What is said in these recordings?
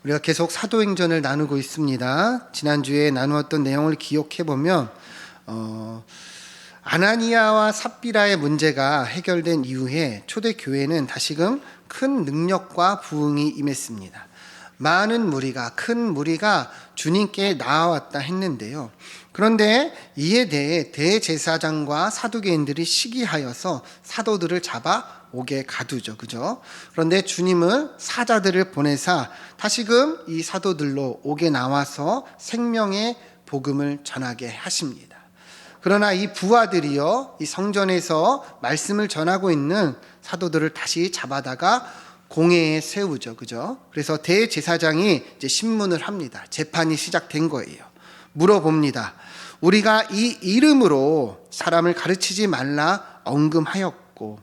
우리가 계속 사도행전을 나누고 있습니다. 지난주에 나누었던 내용을 기억해보면 아나니아와 삽비라의 문제가 해결된 이후에 초대교회는 다시금 큰 능력과 부흥이 임했습니다. 많은 무리가, 큰 무리가 주님께 나아왔다 했는데요. 그런데 이에 대해 대제사장과 사두개인들이 시기하여서 사도들을 잡아 옥에 가두죠. 그죠? 그런데 주님은 사자들을 보내사 다시금 이 사도들로 옥에 나와서 생명의 복음을 전하게 하십니다. 그러나 이 부하들이요, 이 성전에서 말씀을 전하고 있는 사도들을 다시 잡아다가 공회에 세우죠. 그죠? 그래서 대제사장이 이제 신문을 합니다. 재판이 시작된 거예요. 물어봅니다. 우리가 이 이름으로 사람을 가르치지 말라 언금하였고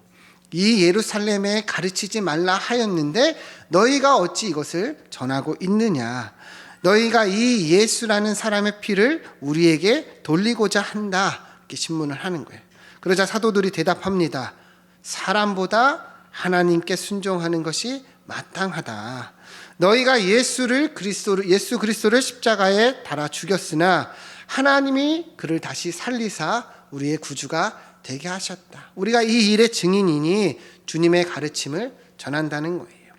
이 예루살렘에 가르치지 말라 하였는데 너희가 어찌 이것을 전하고 있느냐? 너희가 이 예수라는 사람의 피를 우리에게 돌리고자 한다. 이렇게 신문을 하는 거예요. 그러자 사도들이 대답합니다. 사람보다 하나님께 순종하는 것이 마땅하다. 너희가 예수 그리스도를 십자가에 달아 죽였으나 하나님이 그를 다시 살리사 우리의 구주가 되게 하셨다. 우리가 이 일의 증인이니 주님의 가르침을 전한다는 거예요.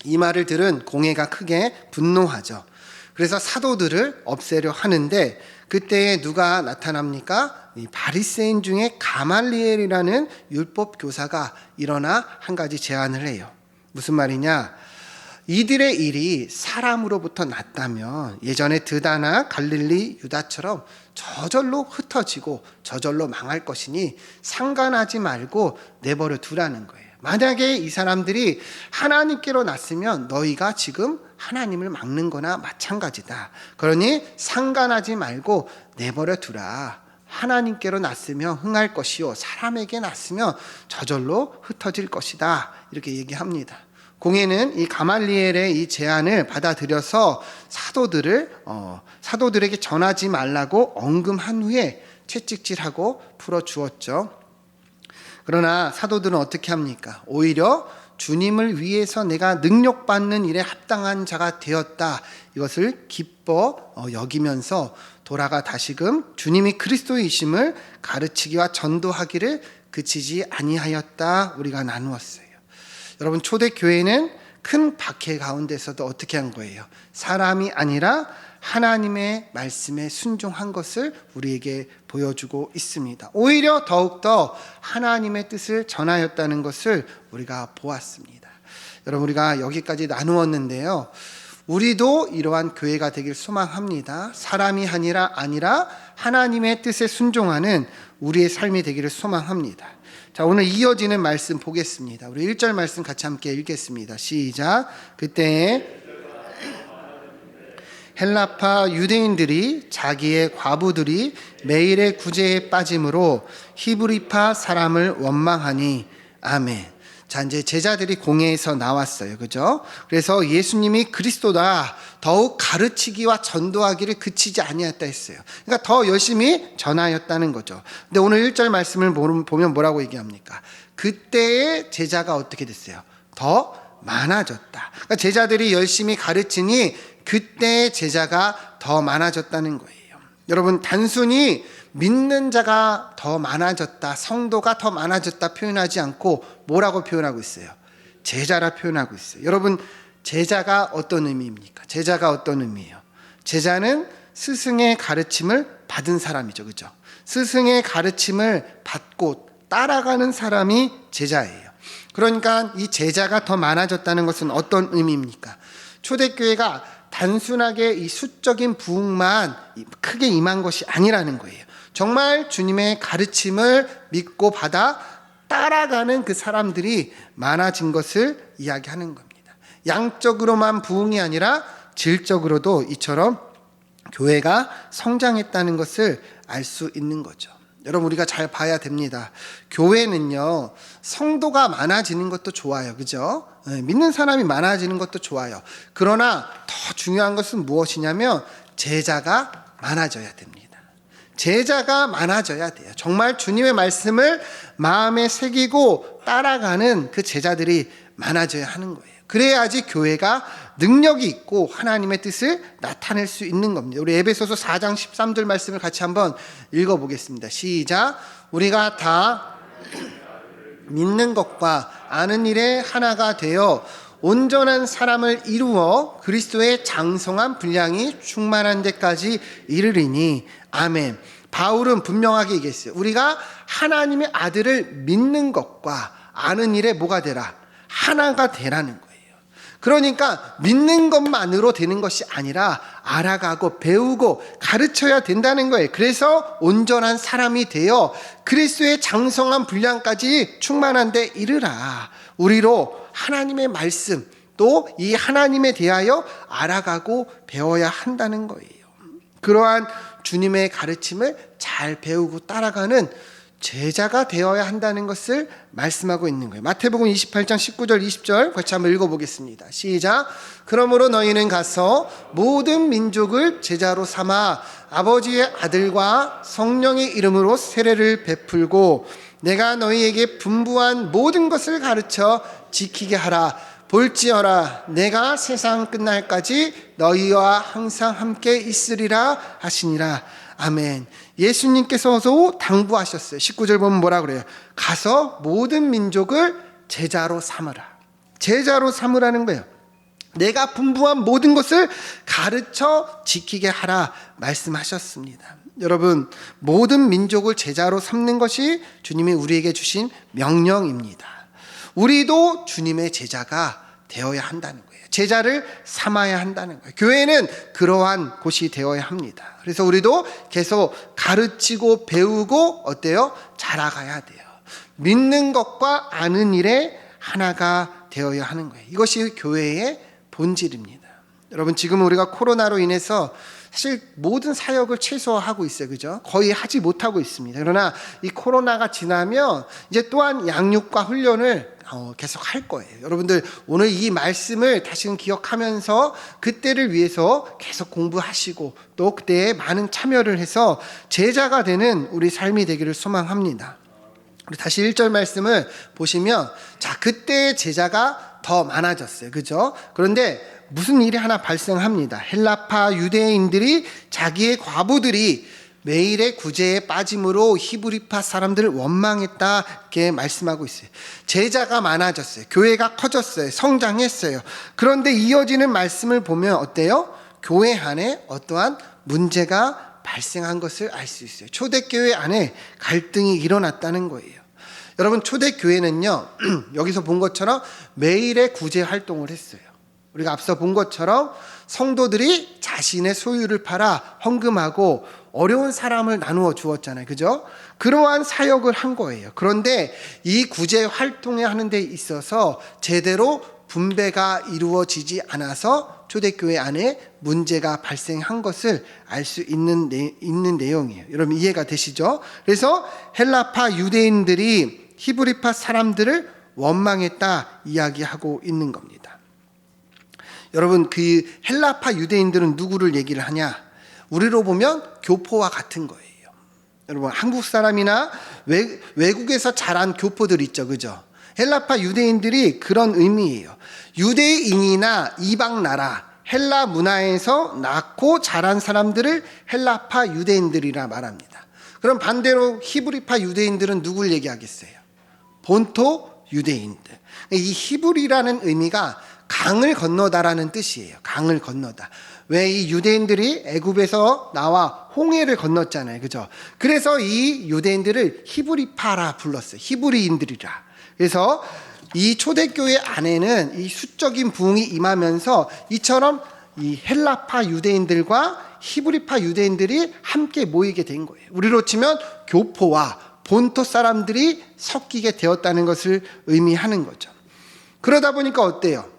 이 말을 들은 공회가 크게 분노하죠. 그래서 사도들을 없애려 하는데 그때에 누가 나타납니까? 이 바리새인 중에 가말리엘이라는 율법 교사가 일어나 한 가지 제안을 해요. 무슨 말이냐? 이들의 일이 사람으로부터 났다면 예전에 드다나 갈릴리 유다처럼 저절로 흩어지고 저절로 망할 것이니 상관하지 말고 내버려 두라는 거예요. 만약에 이 사람들이 하나님께로 났으면 너희가 지금 하나님을 막는 거나 마찬가지다. 그러니 상관하지 말고 내버려 두라. 하나님께로 났으면 흥할 것이요 사람에게 났으면 저절로 흩어질 것이다. 이렇게 얘기합니다. 공회는 이 가말리엘의 이 제안을 받아들여서 사도들에게 전하지 말라고 언금한 후에 채찍질하고 풀어주었죠. 그러나 사도들은 어떻게 합니까? 오히려 주님을 위해서 내가 능력받는 일에 합당한 자가 되었다. 이것을 기뻐 여기면서 돌아가 다시금 주님이 그리스도이심을 가르치기와 전도하기를 그치지 아니하였다. 우리가 나누었어요. 여러분, 초대교회는 큰 박해 가운데서도 어떻게 한 거예요? 사람이 아니라 하나님의 말씀에 순종한 것을 우리에게 보여주고 있습니다. 오히려 더욱더 하나님의 뜻을 전하였다는 것을 우리가 보았습니다. 여러분, 우리가 여기까지 나누었는데요. 우리도 이러한 교회가 되길 소망합니다. 사람이 아니라 하나님의 뜻에 순종하는 우리의 삶이 되기를 소망합니다. 자, 오늘 이어지는 말씀 보겠습니다. 우리 1절 말씀 같이 함께 읽겠습니다. 시작. 그때 헬라파 유대인들이 자기의 과부들이 매일의 구제에 빠짐으로 히브리파 사람을 원망하니 아멘. 자, 이제 제자들이 공회에서 나왔어요. 그죠? 그래서 예수님이 그리스도다. 더욱 가르치기와 전도하기를 그치지 아니하였다 했어요. 그러니까 더 열심히 전하였다는 거죠. 근데 오늘 1절 말씀을 보면 뭐라고 얘기합니까? 그때의 제자가 어떻게 됐어요? 더 많아졌다. 그러니까 제자들이 열심히 가르치니 그때의 제자가 더 많아졌다는 거예요. 여러분, 단순히 믿는 자가 더 많아졌다, 성도가 더 많아졌다 표현하지 않고 뭐라고 표현하고 있어요? 제자라 표현하고 있어요. 여러분, 제자가 어떤 의미입니까? 제자가 어떤 의미예요? 제자는 스승의 가르침을 받은 사람이죠. 그죠? 스승의 가르침을 받고 따라가는 사람이 제자예요. 그러니까 이 제자가 더 많아졌다는 것은 어떤 의미입니까? 초대교회가 단순하게 이 수적인 부흥만 크게 임한 것이 아니라는 거예요. 정말 주님의 가르침을 믿고 받아 따라가는 그 사람들이 많아진 것을 이야기하는 겁니다. 양적으로만 부흥이 아니라 질적으로도 이처럼 교회가 성장했다는 것을 알 수 있는 거죠. 여러분, 우리가 잘 봐야 됩니다. 교회는요, 성도가 많아지는 것도 좋아요. 그죠? 믿는 사람이 많아지는 것도 좋아요. 그러나 더 중요한 것은 무엇이냐면 제자가 많아져야 됩니다. 제자가 많아져야 돼요. 정말 주님의 말씀을 마음에 새기고 따라가는 그 제자들이 많아져야 하는 거예요. 그래야지 교회가 능력이 있고 하나님의 뜻을 나타낼 수 있는 겁니다. 우리 에베소서 4장 13절 말씀을 같이 한번 읽어보겠습니다. 시작. 우리가 다 믿는 것과 아는 일에 하나가 되어 온전한 사람을 이루어 그리스도의 장성한 분량이 충만한 데까지 이르리니 아멘. 바울은 분명하게 얘기했어요. 우리가 하나님의 아들을 믿는 것과 아는 일에 뭐가 되라? 하나가 되라는 거예요. 그러니까 믿는 것만으로 되는 것이 아니라 알아가고 배우고 가르쳐야 된다는 거예요. 그래서 온전한 사람이 되어 그리스도의 장성한 분량까지 충만한 데 이르라. 우리로 하나님의 말씀 또 이 하나님에 대하여 알아가고 배워야 한다는 거예요. 그러한 주님의 가르침을 잘 배우고 따라가는 제자가 되어야 한다는 것을 말씀하고 있는 거예요. 마태복음 28장 19절 20절 같이 한번 읽어보겠습니다. 시작. 그러므로 너희는 가서 모든 민족을 제자로 삼아 아버지의 아들과 성령의 이름으로 세례를 베풀고 내가 너희에게 분부한 모든 것을 가르쳐 지키게 하라. 볼지어라 내가 세상 끝날까지 너희와 항상 함께 있으리라 하시니라. 아멘. 예수님께서도 당부하셨어요. 19절 보면 뭐라 그래요? 가서 모든 민족을 제자로 삼으라. 제자로 삼으라는 거예요. 내가 분부한 모든 것을 가르쳐 지키게 하라 말씀하셨습니다. 여러분, 모든 민족을 제자로 삼는 것이 주님이 우리에게 주신 명령입니다. 우리도 주님의 제자가 되어야 한다는 거예요. 제자를 삼아야 한다는 거예요. 교회는 그러한 곳이 되어야 합니다. 그래서 우리도 계속 가르치고 배우고 어때요? 자라가야 돼요. 믿는 것과 아는 일에 하나가 되어야 하는 거예요. 이것이 교회의 본질입니다. 여러분, 지금 우리가 코로나로 인해서 사실 모든 사역을 최소화하고 있어요. 그죠? 거의 하지 못하고 있습니다. 그러나 이 코로나가 지나면 이제 또한 양육과 훈련을 계속 할 거예요. 여러분들 오늘 이 말씀을 다시금 기억하면서 그때를 위해서 계속 공부하시고 또 그때에 많은 참여를 해서 제자가 되는 우리 삶이 되기를 소망합니다. 우리 다시 1절 말씀을 보시면 자, 그때의 제자가 더 많아졌어요. 그죠? 그런데 무슨 일이 하나 발생합니다. 헬라파 유대인들이 자기의 과부들이 매일의 구제에 빠짐으로 히브리파 사람들을 원망했다 이렇게 말씀하고 있어요. 제자가 많아졌어요. 교회가 커졌어요. 성장했어요. 그런데 이어지는 말씀을 보면 어때요? 교회 안에 어떠한 문제가 발생한 것을 알 수 있어요. 초대교회 안에 갈등이 일어났다는 거예요. 여러분, 초대교회는요 여기서 본 것처럼 매일의 구제 활동을 했어요. 우리가 앞서 본 것처럼 성도들이 자신의 소유를 팔아 헌금하고 어려운 사람을 나누어 주었잖아요. 그죠? 그러한 사역을 한 거예요. 그런데 이 구제 활동을 하는 데 있어서 제대로 분배가 이루어지지 않아서 초대교회 안에 문제가 발생한 것을 알 수 있는 내용이에요. 여러분 이해가 되시죠? 그래서 헬라파 유대인들이 히브리파 사람들을 원망했다 이야기하고 있는 겁니다. 여러분, 그 헬라파 유대인들은 누구를 얘기를 하냐? 우리로 보면 교포와 같은 거예요. 여러분, 한국 사람이나 외국에서 자란 교포들 있죠. 그죠? 헬라파 유대인들이 그런 의미예요. 유대인이나 이방 나라, 헬라 문화에서 낳고 자란 사람들을 헬라파 유대인들이라 말합니다. 그럼 반대로 히브리파 유대인들은 누굴 얘기하겠어요? 본토 유대인들. 이 히브리라는 의미가 강을 건너다라는 뜻이에요. 강을 건너다. 왜 이 유대인들이 애굽에서 나와 홍해를 건넜잖아요. 그죠? 그래서 이 유대인들을 히브리파라 불렀어요. 히브리인들이라. 그래서 이 초대교회 안에는 이 수적인 부흥이 임하면서 이처럼 이 헬라파 유대인들과 히브리파 유대인들이 함께 모이게 된 거예요. 우리로 치면 교포와 본토 사람들이 섞이게 되었다는 것을 의미하는 거죠. 그러다 보니까 어때요?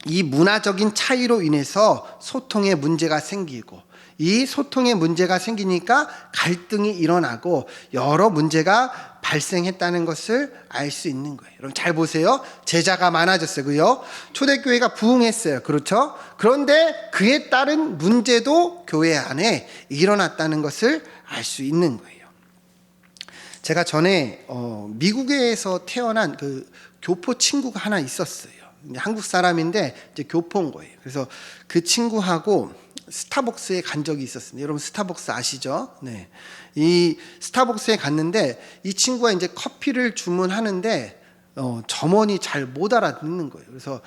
이 문화적인 차이로 인해서 소통에 문제가 생기고 이 소통에 문제가 생기니까 갈등이 일어나고 여러 문제가 발생했다는 것을 알 수 있는 거예요. 여러분 잘 보세요. 제자가 많아졌어요. 그요? 초대교회가 부흥했어요. 그렇죠? 그런데 그에 따른 문제도 교회 안에 일어났다는 것을 알 수 있는 거예요. 제가 전에 미국에서 태어난 그 교포 친구가 하나 있었어요. 한국 사람인데 이제 교포인 거예요. 그래서 그 친구하고 스타벅스에 간 적이 있었습니다. 여러분 스타벅스 아시죠? 네. 이 스타벅스에 갔는데 이 친구가 이제 커피를 주문하는데 점원이 잘 못 알아듣는 거예요. 그래서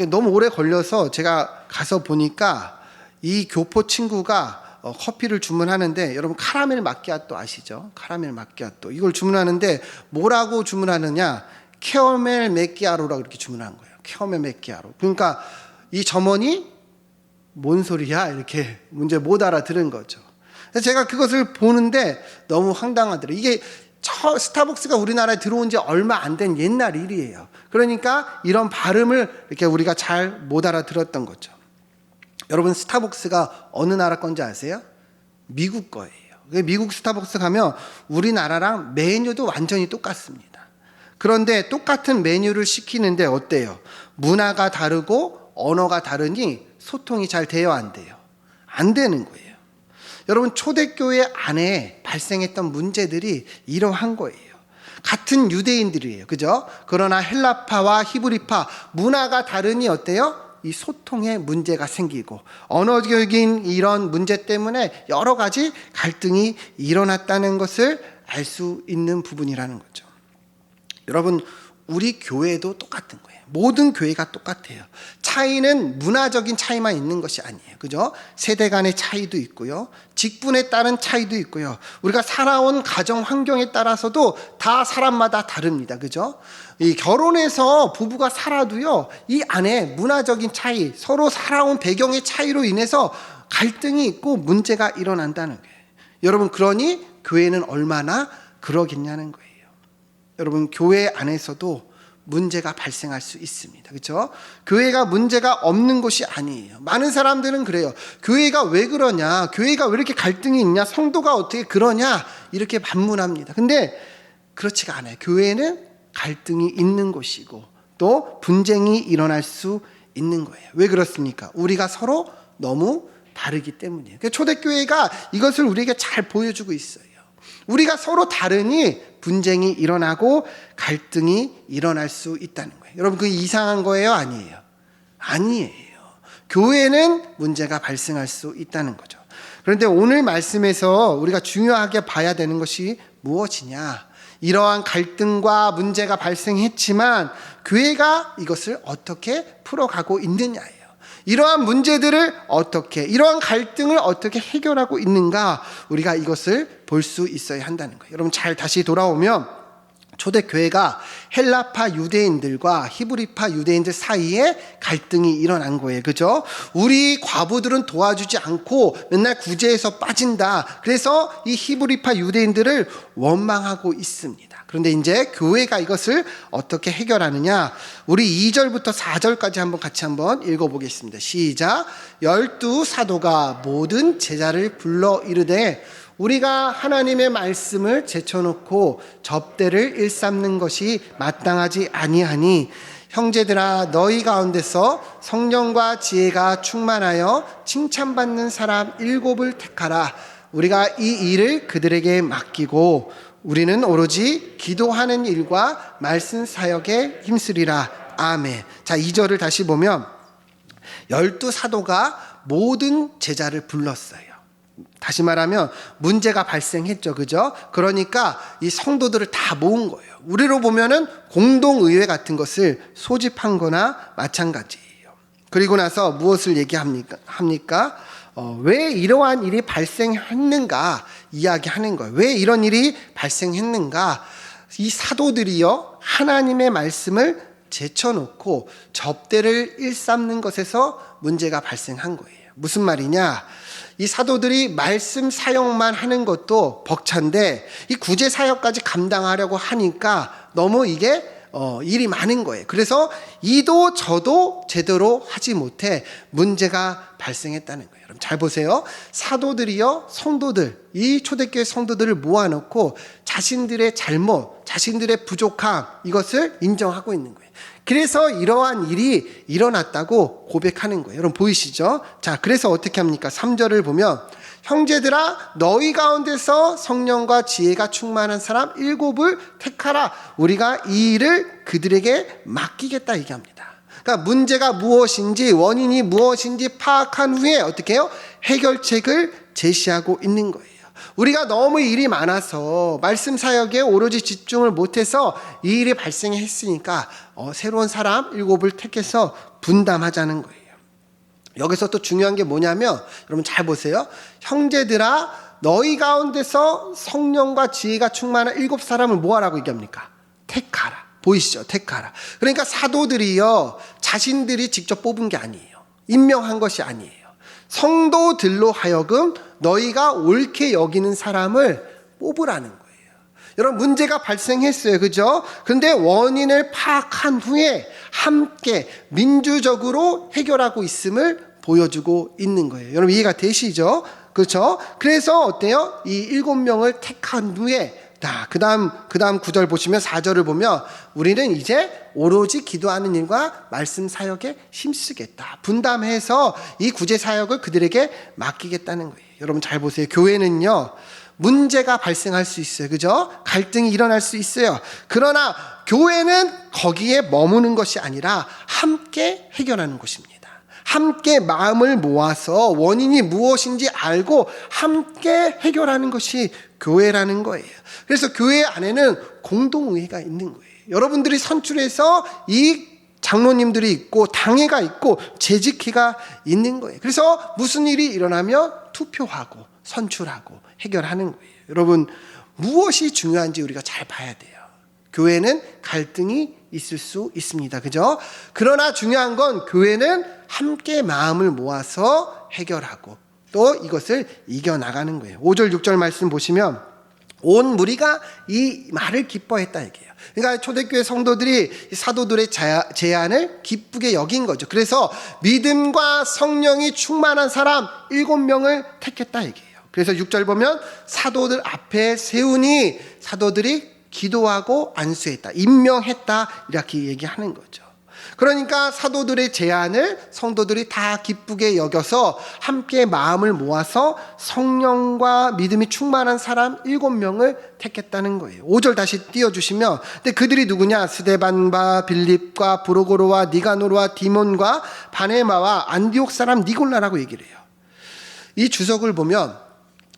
너무 오래 걸려서 제가 가서 보니까 이 교포 친구가 커피를 주문하는데, 여러분 카라멜 마키아또 아시죠? 카라멜 마키아또 이걸 주문하는데 뭐라고 주문하느냐? 캐러멜 맥기아로라고 이렇게 주문한 거예요. 캐러멜 맥기아로. 그러니까 이 점원이 뭔 소리야? 이렇게 문제 못 알아들은 거죠. 그래서 제가 그것을 보는데 너무 황당하더라고요. 이게 스타벅스가 우리나라에 들어온 지 얼마 안 된 옛날 일이에요. 그러니까 이런 발음을 이렇게 우리가 잘 못 알아들었던 거죠. 여러분 스타벅스가 어느 나라 건지 아세요? 미국 거예요. 미국 스타벅스 가면 우리나라랑 메뉴도 완전히 똑같습니다. 그런데 똑같은 메뉴를 시키는데 어때요? 문화가 다르고 언어가 다르니 소통이 잘 돼요, 안 돼요? 안 되는 거예요. 여러분 초대교회 안에 발생했던 문제들이 이러한 거예요. 같은 유대인들이에요. 그죠? 그러나 헬라파와 히브리파 문화가 다르니 어때요? 이 소통에 문제가 생기고 언어적인 이런 문제 때문에 여러 가지 갈등이 일어났다는 것을 알 수 있는 부분이라는 거죠. 여러분 우리 교회도 똑같은 거예요. 모든 교회가 똑같아요. 차이는 문화적인 차이만 있는 것이 아니에요. 그죠? 세대 간의 차이도 있고요. 직분에 따른 차이도 있고요. 우리가 살아온 가정 환경에 따라서도 다 사람마다 다릅니다. 그죠? 이 결혼해서 부부가 살아도요, 이 안에 문화적인 차이, 서로 살아온 배경의 차이로 인해서 갈등이 있고 문제가 일어난다는 거예요. 여러분, 그러니 교회는 얼마나 그러겠냐는 거예요. 여러분, 교회 안에서도 문제가 발생할 수 있습니다. 그렇죠? 교회가 문제가 없는 곳이 아니에요. 많은 사람들은 그래요. 교회가 왜 그러냐? 교회가 왜 이렇게 갈등이 있냐? 성도가 어떻게 그러냐? 이렇게 반문합니다. 근데 그렇지가 않아요. 교회는 갈등이 있는 곳이고 또 분쟁이 일어날 수 있는 거예요. 왜 그렇습니까? 우리가 서로 너무 다르기 때문이에요. 초대교회가 이것을 우리에게 잘 보여주고 있어요. 우리가 서로 다르니 분쟁이 일어나고 갈등이 일어날 수 있다는 거예요. 여러분, 그게 이상한 거예요? 아니에요? 아니에요. 교회는 문제가 발생할 수 있다는 거죠. 그런데 오늘 말씀에서 우리가 중요하게 봐야 되는 것이 무엇이냐? 이러한 갈등과 문제가 발생했지만 교회가 이것을 어떻게 풀어가고 있느냐예요. 이러한 문제들을 이러한 갈등을 어떻게 해결하고 있는가, 우리가 이것을 볼 수 있어야 한다는 거예요. 여러분 잘 다시 돌아오면 초대교회가 헬라파 유대인들과 히브리파 유대인들 사이에 갈등이 일어난 거예요. 그죠? 우리 과부들은 도와주지 않고 맨날 구제해서 빠진다. 그래서 이 히브리파 유대인들을 원망하고 있습니다. 그런데 이제 교회가 이것을 어떻게 해결하느냐? 우리 2절부터 4절까지 같이 읽어보겠습니다. 시작. 12 사도가 모든 제자를 불러 이르되 우리가 하나님의 말씀을 제쳐놓고 접대를 일삼는 것이 마땅하지 아니하니 형제들아 너희 가운데서 성령과 지혜가 충만하여 칭찬받는 사람 7을 택하라. 우리가 이 일을 그들에게 맡기고 우리는 오로지 기도하는 일과 말씀 사역에 힘쓰리라. 아멘. 자, 2절을 다시 보면 12 사도가 모든 제자를 불렀어요. 다시 말하면 문제가 발생했죠. 그죠? 그러니까 이 성도들을 다 모은 거예요. 우리로 보면은 공동의회 같은 것을 소집한 거나 마찬가지예요. 그리고 나서 무엇을 얘기합니까? 왜 이러한 일이 발생했는가 이야기하는 거예요. 왜 이런 일이 발생했는가? 이 사도들이요, 하나님의 말씀을 제쳐놓고 접대를 일삼는 것에서 문제가 발생한 거예요. 무슨 말이냐? 이 사도들이 말씀 사역만 하는 것도 벅찬데 이 구제 사역까지 감당하려고 하니까 너무 이게 일이 많은 거예요. 그래서 이도 저도 제대로 하지 못해 문제가 발생했다는 거예요. 여러분 잘 보세요. 사도들이요, 성도들, 이 초대교회 성도들을 모아놓고 자신들의 잘못, 자신들의 부족함, 이것을 인정하고 있는 거예요. 그래서 이러한 일이 일어났다고 고백하는 거예요. 여러분 보이시죠? 자, 그래서 어떻게 합니까? 3절을 보면 형제들아 너희 가운데서 성령과 지혜가 충만한 사람 7을 택하라. 우리가 이 일을 그들에게 맡기겠다 얘기합니다. 그러니까 문제가 무엇인지, 원인이 무엇인지 파악한 후에 어떻게 해요? 해결책을 제시하고 있는 거예요. 우리가 너무 일이 많아서 말씀 사역에 오로지 집중을 못해서 이 일이 발생했으니까 새로운 사람 7을 택해서 분담하자는 거예요. 여기서 또 중요한 게 뭐냐면 여러분 잘 보세요. 형제들아 너희 가운데서 성령과 지혜가 충만한 7사람을 뭐하라고 얘기합니까? 택하라. 보이시죠? 택하라. 그러니까 사도들이요, 자신들이 직접 뽑은 게 아니에요. 임명한 것이 아니에요. 성도들로 하여금 너희가 옳게 여기는 사람을 뽑으라는 거예요. 여러분 문제가 발생했어요. 그죠? 그런데 원인을 파악한 후에 함께 민주적으로 해결하고 있음을 보여주고 있는 거예요. 여러분 이해가 되시죠? 그렇죠? 그래서 어때요? 이 7명을 택한 후에 그 다음 9절 보시면 4절을 보면 우리는 이제 오로지 기도하는 일과 말씀 사역에 힘쓰겠다. 분담해서 이 구제 사역을 그들에게 맡기겠다는 거예요. 여러분 잘 보세요. 교회는요, 문제가 발생할 수 있어요. 그죠? 갈등이 일어날 수 있어요. 그러나 교회는 거기에 머무는 것이 아니라 함께 해결하는 곳입니다. 함께 마음을 모아서 원인이 무엇인지 알고 함께 해결하는 것이 교회라는 거예요. 그래서 교회 안에는 공동의회가 있는 거예요. 여러분들이 선출해서 이 장로님들이 있고 당회가 있고 재직회가 있는 거예요. 그래서 무슨 일이 일어나면 투표하고 선출하고 해결하는 거예요. 여러분 무엇이 중요한지 우리가 잘 봐야 돼요. 교회는 갈등이 있을 수 있습니다. 그죠? 그러나 중요한 건 교회는 함께 마음을 모아서 해결하고 또 이것을 이겨나가는 거예요. 5절 6절 말씀 보시면 온 무리가 이 말을 기뻐했다 얘기해요. 그러니까 초대교회 성도들이 사도들의 제안을 기쁘게 여긴 거죠. 그래서 믿음과 성령이 충만한 사람 7명을 택했다 얘기해요. 그래서 6절 보면 사도들 앞에 세우니 사도들이 기도하고 안수했다, 임명했다 이렇게 얘기하는 거죠. 그러니까 사도들의 제안을 성도들이 다 기쁘게 여겨서 함께 마음을 모아서 성령과 믿음이 충만한 사람 7명을 택했다는 거예요. 5절 다시 띄워주시면 근데 그들이 누구냐? 스데반과 빌립과 브로고로와 니가노르와 디몬과 바네마와 안디옥 사람 니골라라고 얘기를 해요. 이 주석을 보면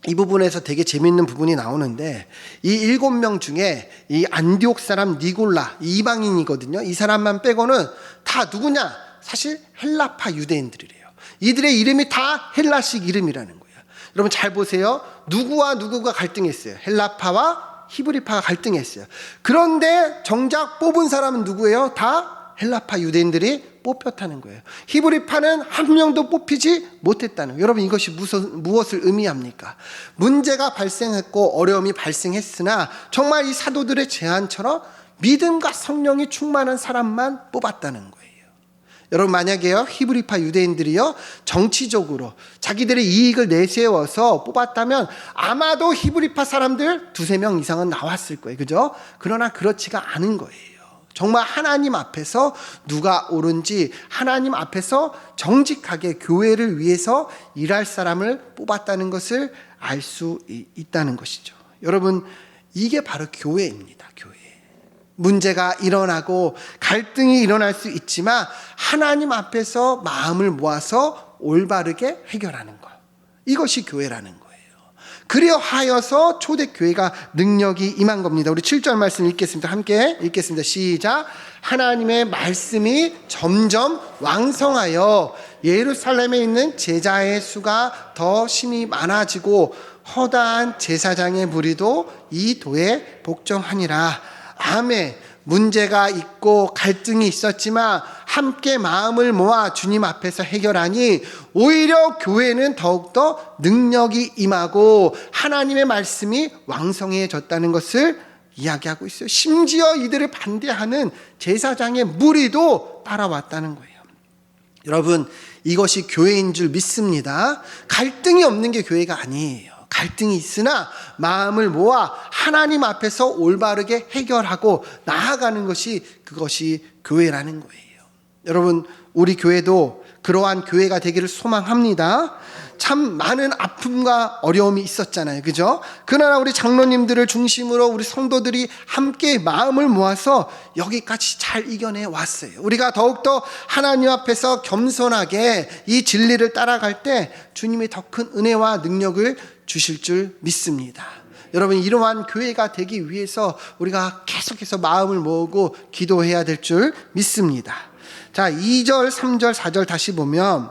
이 부분에서 되게 재미있는 부분이 나오는데 이 7명 중에 이 안디옥 사람 니골라 이방인이거든요. 이 사람만 빼고는 다 누구냐? 사실 헬라파 유대인들이래요. 이들의 이름이 다 헬라식 이름이라는 거예요. 여러분 잘 보세요. 누구와 누구가 갈등했어요? 헬라파와 히브리파가 갈등했어요. 그런데 정작 뽑은 사람은 누구예요? 다 헬라파 유대인들이 뽑혔다는 거예요. 히브리파는 한 명도 뽑히지 못했다는 거예요. 여러분 이것이 무엇을 의미합니까? 문제가 발생했고 어려움이 발생했으나 정말 이 사도들의 제안처럼 믿음과 성령이 충만한 사람만 뽑았다는 거예요. 여러분 만약에요 히브리파 유대인들이요 정치적으로 자기들의 이익을 내세워서 뽑았다면 아마도 히브리파 사람들 2-3명 이상은 나왔을 거예요. 그죠? 그러나 그렇지가 않은 거예요. 정말 하나님 앞에서 누가 옳은지 하나님 앞에서 정직하게 교회를 위해서 일할 사람을 뽑았다는 것을 알 수 있다는 것이죠. 여러분 이게 바로 교회입니다. 교회. 문제가 일어나고 갈등이 일어날 수 있지만 하나님 앞에서 마음을 모아서 올바르게 해결하는 것. 이것이 교회라는 거예요. 그리하여서 초대교회가 능력이 임한 겁니다. 우리 7절 말씀 읽겠습니다. 함께 읽겠습니다. 시작. 하나님의 말씀이 점점 왕성하여 예루살렘에 있는 제자의 수가 더 심히 많아지고 허다한 제사장의 무리도 이 도에 복종하니라. 아멘. 문제가 있고 갈등이 있었지만 함께 마음을 모아 주님 앞에서 해결하니 오히려 교회는 더욱더 능력이 임하고 하나님의 말씀이 왕성해졌다는 것을 이야기하고 있어요. 심지어 이들을 반대하는 제사장의 무리도 따라왔다는 거예요. 여러분, 이것이 교회인 줄 믿습니다. 갈등이 없는 게 교회가 아니에요. 갈등이 있으나 마음을 모아 하나님 앞에서 올바르게 해결하고 나아가는 것이, 그것이 교회라는 거예요. 여러분, 우리 교회도 그러한 교회가 되기를 소망합니다. 참 많은 아픔과 어려움이 있었잖아요. 그죠? 그러나 우리 장로님들을 중심으로 우리 성도들이 함께 마음을 모아서 여기까지 잘 이겨내 왔어요. 우리가 더욱더 하나님 앞에서 겸손하게 이 진리를 따라갈 때 주님이 더 큰 은혜와 능력을 주실 줄 믿습니다. 여러분, 이러한 교회가 되기 위해서 우리가 계속해서 마음을 모으고 기도해야 될 줄 믿습니다. 자, 2절, 3절, 4절 다시 보면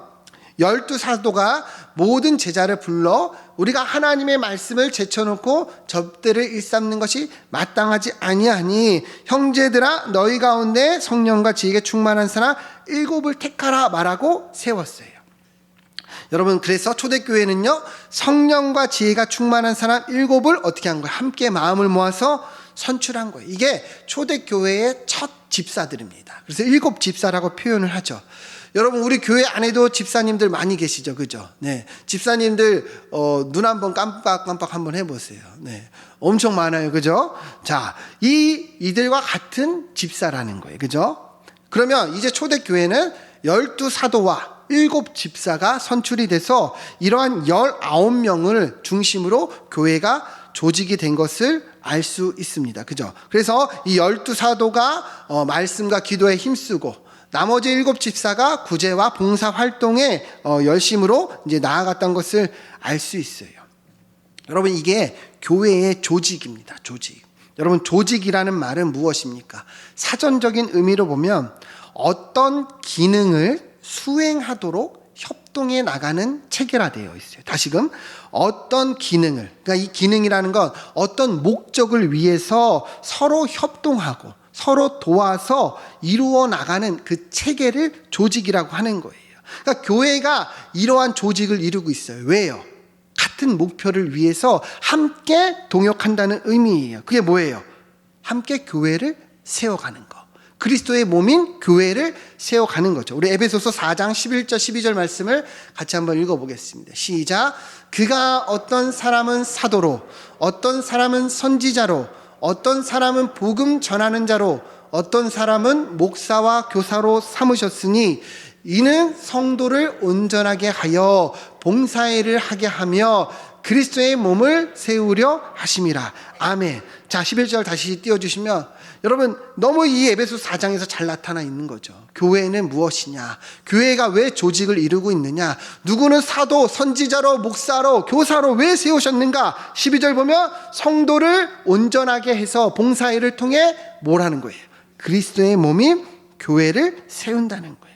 12사도가 모든 제자를 불러 우리가 하나님의 말씀을 제쳐놓고 접대를 일삼는 것이 마땅하지 아니하니 형제들아 너희 가운데 성령과 지혜에 충만한 사람 7을 택하라 말하고 세웠어요. 여러분, 그래서 초대교회는요, 성령과 지혜가 충만한 사람 7을 어떻게 한 거예요? 함께 마음을 모아서 선출한 거예요. 이게 초대교회의 첫 집사들입니다. 그래서 7 집사라고 표현을 하죠. 여러분, 우리 교회 안에도 집사님들 많이 계시죠, 그죠? 네, 집사님들 눈 한번 깜빡깜빡 한번 해보세요. 네, 엄청 많아요, 그죠? 자, 이들과 같은 집사라는 거예요, 그죠? 그러면 이제 초대교회는 12사도와 7 집사가 선출이 돼서 이러한 19명을 중심으로 교회가 조직이 된 것을 알 수 있습니다. 그죠? 그래서 이 12사도가 말씀과 기도에 힘쓰고 나머지 7 집사가 구제와 봉사 활동에 열심으로 이제 나아갔던 것을 알 수 있어요. 여러분, 이게 교회의 조직입니다. 조직. 여러분, 조직이라는 말은 무엇입니까? 사전적인 의미로 보면 어떤 기능을 수행하도록 협동해 나가는 체계화되어 있어요. 다시금 어떤 기능을, 그러니까 이 기능이라는 건 어떤 목적을 위해서 서로 협동하고 서로 도와서 이루어 나가는 그 체계를 조직이라고 하는 거예요. 그러니까 교회가 이러한 조직을 이루고 있어요. 왜요? 같은 목표를 위해서 함께 동역한다는 의미예요. 그게 뭐예요? 함께 교회를 세워가는 거. 그리스도의 몸인 교회를 세워가는 거죠. 우리 에베소서 4장 11절 12절 말씀을 같이 한번 읽어보겠습니다. 시작. 그가 어떤 사람은 사도로, 어떤 사람은 선지자로, 어떤 사람은 복음 전하는 자로, 어떤 사람은 목사와 교사로 삼으셨으니 이는 성도를 온전하게 하여 봉사일을 하게 하며 그리스도의 몸을 세우려 하심이라. 아멘. 자, 11절 다시 띄워주시면, 여러분, 너무 이 에베소 4장에서 잘 나타나 있는 거죠. 교회는 무엇이냐? 교회가 왜 조직을 이루고 있느냐? 누구는 사도, 선지자로, 목사로, 교사로 왜 세우셨는가? 12절 보면 성도를 온전하게 해서 봉사일을 통해 뭘 하는 거예요? 그리스도의 몸인 교회를 세운다는 거예요.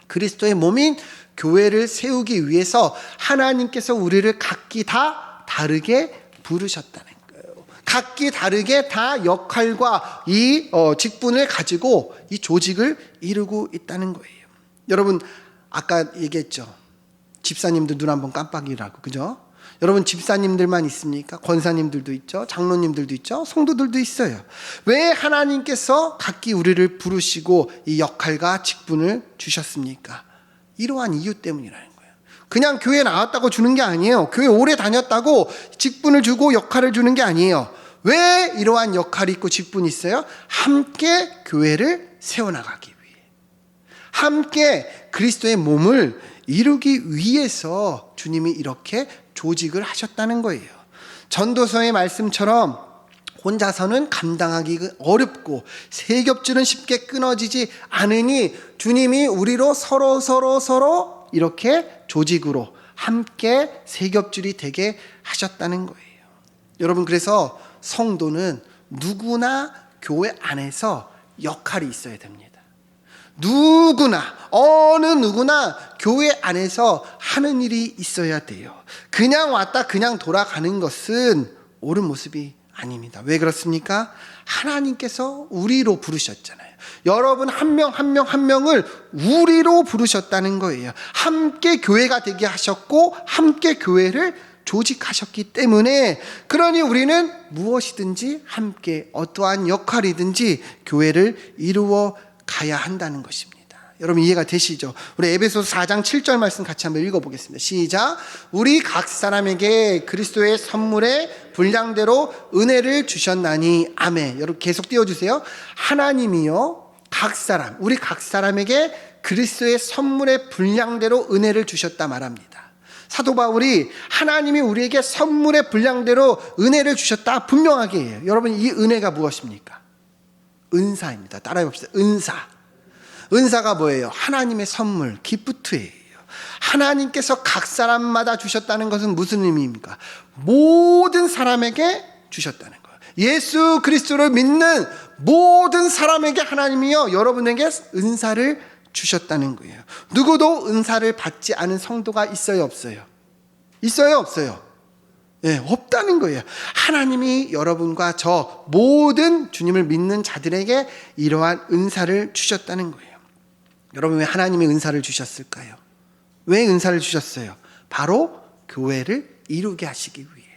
그리스도의 몸인 교회를 세우기 위해서 하나님께서 우리를 각기 다 다르게 부르셨다는 거예요. 각기 다르게 다 역할과 이 직분을 가지고 이 조직을 이루고 있다는 거예요. 여러분, 아까 얘기했죠. 집사님들 눈 한번 깜빡이라고, 그죠? 여러분, 집사님들만 있습니까? 권사님들도 있죠. 장로님들도 있죠. 성도들도 있어요. 왜 하나님께서 각기 우리를 부르시고 이 역할과 직분을 주셨습니까? 이러한 이유 때문이라는 거예요. 그냥 교회 나왔다고 주는 게 아니에요. 교회 오래 다녔다고 직분을 주고 역할을 주는 게 아니에요. 왜 이러한 역할이 있고 직분이 있어요? 함께 교회를 세워나가기 위해, 함께 그리스도의 몸을 이루기 위해서 주님이 이렇게 조직을 하셨다는 거예요. 전도서의 말씀처럼 혼자서는 감당하기 어렵고 세 겹줄은 쉽게 끊어지지 않으니 주님이 우리로 서로 이렇게 조직으로 함께 세 겹줄이 되게 하셨다는 거예요. 여러분, 그래서 성도는 누구나 교회 안에서 역할이 있어야 됩니다. 누구나, 어느 누구나 교회 안에서 하는 일이 있어야 돼요. 그냥 왔다 그냥 돌아가는 것은 옳은 모습이 아닙니다. 왜 그렇습니까? 하나님께서 우리로 부르셨잖아요. 여러분 한 명 한 명 한 명을 우리로 부르셨다는 거예요. 함께 교회가 되게 하셨고 함께 교회를 조직하셨기 때문에, 그러니 우리는 무엇이든지 함께 어떠한 역할이든지 교회를 이루어 가야 한다는 것입니다. 여러분 이해가 되시죠? 우리 에베소서 4장 7절 말씀 같이 한번 읽어보겠습니다. 시작. 우리 각 사람에게 그리스도의 선물의 분량대로 은혜를 주셨나니. 아멘. 여러분 계속 띄워주세요. 하나님이요 우리 각 사람에게 그리스도의 선물의 분량대로 은혜를 주셨다 말합니다. 사도 바울이 하나님이 우리에게 선물의 분량대로 은혜를 주셨다 분명하게 해요. 여러분 이 은혜가 무엇입니까? 은사입니다. 따라해 봅시다. 은사가 뭐예요? 하나님의 선물, 기프트예요. 하나님께서 각 사람마다 주셨다는 것은 무슨 의미입니까? 모든 사람에게 주셨다는 거예요. 예수 그리스도를 믿는 모든 사람에게 하나님이요 여러분에게 은사를 주셨다는 거예요. 누구도 은사를 받지 않은 성도가 있어요, 없어요? 있어요, 없어요? 네, 없다는 거예요. 하나님이 여러분과 저 모든 주님을 믿는 자들에게 이러한 은사를 주셨다는 거예요. 여러분 왜 하나님이 은사를 주셨을까요? 왜 은사를 주셨어요? 바로 교회를 이루게 하시기 위해,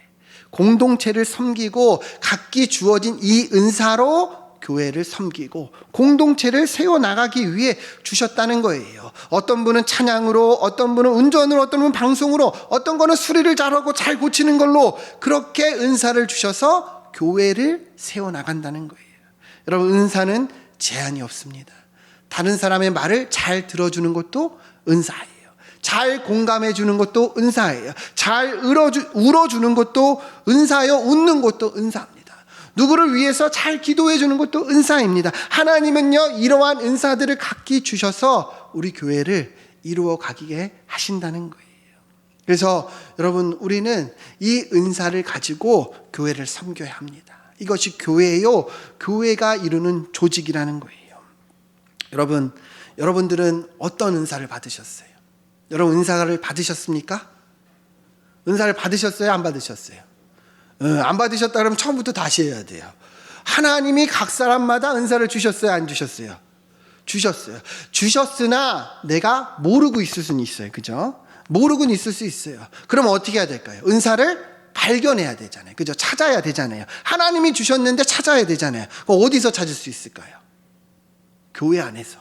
공동체를 섬기고 각기 주어진 이 은사로 교회를 섬기고 공동체를 세워나가기 위해 주셨다는 거예요. 어떤 분은 찬양으로, 어떤 분은 운전으로, 어떤 분은 방송으로, 어떤 거는 수리를 잘하고 잘 고치는 걸로 그렇게 은사를 주셔서 교회를 세워나간다는 거예요. 여러분 인사는 제한이 없습니다. 다른 사람의 말을 잘 들어주는 것도 은사예요. 잘 공감해 주는 것도 은사예요. 잘 울어주는 것도 은사예요. 웃는 것도 은사입니다. 누구를 위해서 잘 기도해 주는 것도 은사입니다. 하나님은요 이러한 은사들을 각기 주셔서 우리 교회를 이루어 가게 하신다는 거예요. 그래서 여러분 우리는 이 은사를 가지고 교회를 섬겨야 합니다. 이것이 교회예요. 교회가 이루는 조직이라는 거예요. 여러분들은 어떤 은사를 받으셨어요? 여러분 은사를 받으셨습니까? 은사를 받으셨어요? 안 받으셨어요? 안 받으셨다 그러면 처음부터 다시 해야 돼요. 하나님이 각 사람마다 은사를 주셨어요? 안 주셨어요? 주셨어요. 주셨으나 내가 모르고 있을 수는 있어요. 그죠? 모르고는 있을 수 있어요. 그럼 어떻게 해야 될까요? 은사를 발견해야 되잖아요. 그죠? 찾아야 되잖아요. 하나님이 주셨는데 찾아야 되잖아요. 그럼 어디서 찾을 수 있을까요? 교회 안에서,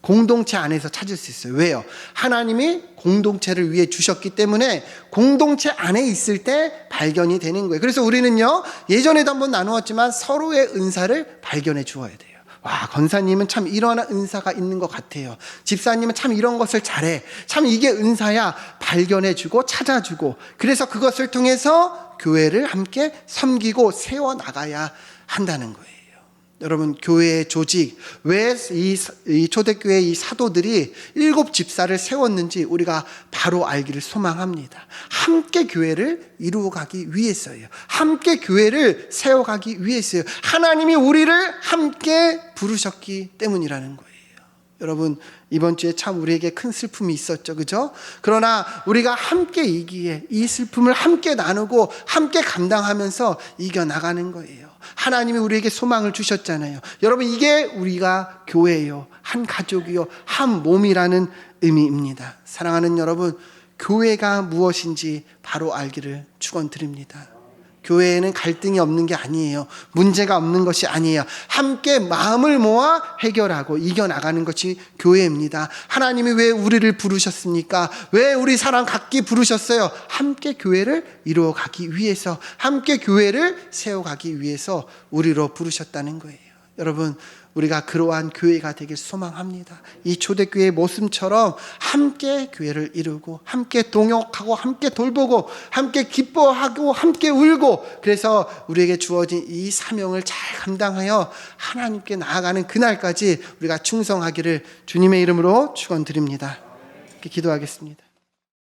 공동체 안에서 찾을 수 있어요. 왜요? 하나님이 공동체를 위해 주셨기 때문에 공동체 안에 있을 때 발견이 되는 거예요. 그래서 우리는요 예전에도 한번 나누었지만 서로의 은사를 발견해 주어야 돼요. 와, 권사님은 참 이런 은사가 있는 것 같아요. 집사님은 참 이런 것을 잘해. 참 이게 은사야. 발견해 주고 찾아주고, 그래서 그것을 통해서 교회를 함께 섬기고 세워나가야 한다는 거예요. 여러분 교회의 조직, 왜 이 초대교회 이 사도들이 7 집사를 세웠는지 우리가 바로 알기를 소망합니다. 함께 교회를 이루어가기 위해서예요. 함께 교회를 세워가기 위해서예요. 하나님이 우리를 함께 부르셨기 때문이라는 거예요. 여러분 이번 주에 참 우리에게 큰 슬픔이 있었죠, 그죠? 그러나 우리가 함께 이기에 이 슬픔을 함께 나누고 함께 감당하면서 이겨나가는 거예요. 하나님이 우리에게 소망을 주셨잖아요. 여러분 이게 우리가 교회예요. 한 가족이요, 한 몸이라는 의미입니다. 사랑하는 여러분, 교회가 무엇인지 바로 알기를 축원드립니다. 교회에는 갈등이 없는 게 아니에요. 문제가 없는 것이 아니에요. 함께 마음을 모아 해결하고 이겨나가는 것이 교회입니다. 하나님이 왜 우리를 부르셨습니까? 왜 우리 사람 각기 부르셨어요? 함께 교회를 이루어가기 위해서, 함께 교회를 세워가기 위해서 우리로 부르셨다는 거예요. 여러분 우리가 그러한 교회가 되길 소망합니다. 이 초대교회의 모습처럼 함께 교회를 이루고 함께 동역하고 함께 돌보고 함께 기뻐하고 함께 울고, 그래서 우리에게 주어진 이 사명을 잘 감당하여 하나님께 나아가는 그날까지 우리가 충성하기를 주님의 이름으로 축원드립니다. 이렇게 기도하겠습니다.